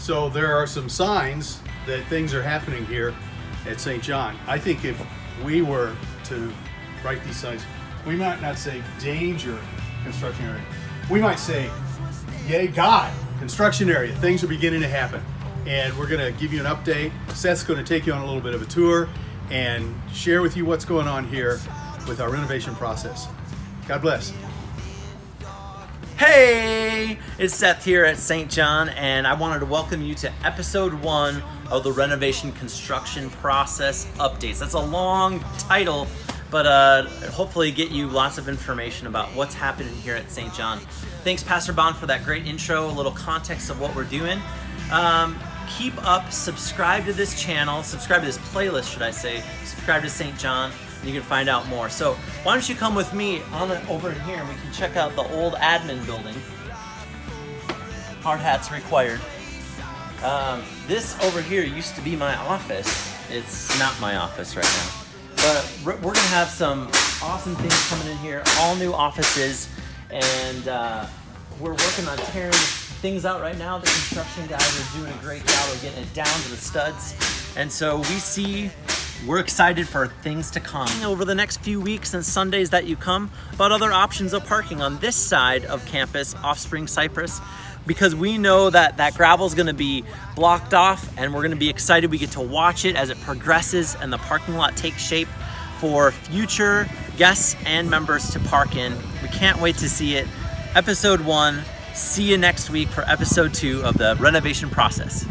So there are some signs that things are happening here at St. John. I think if we were to write these signs, we might not say danger construction area. We might say, yay God, construction area. Things are beginning to happen. And we're gonna give you an update. Seth's gonna take you on a little bit of a tour and share with you what's going on here with our renovation process. God bless. Hey, it's Seth here at St. John, and I wanted to welcome you to episode 1 of the renovation construction process updates. That's a long title, but hopefully get you lots of information about what's happening here at St. John. Thanks, Pastor Bond, for that great intro, a little context of what we're doing. Keep up, subscribe to this channel, subscribe to this playlist, should I say, subscribe to St. John. You can find out more. So why don't you come with me over here and we can check out the old admin building. Hard hats required. This over here used to be my office. It's not my office right now. But we're gonna have some awesome things coming in here, all new offices, and we're working on tearing things out right now. The construction guys are doing a great job of getting it down to the studs. And so we're excited for things to come over the next few weeks and Sundays that you come, about other options of parking on this side of campus, off Spring Cypress, because we know that gravel is gonna be blocked off, and we're gonna be excited we get to watch it as it progresses and the parking lot takes shape for future guests and members to park in. We can't wait to see it. Episode 1, see you next week for episode 2 of the renovation process.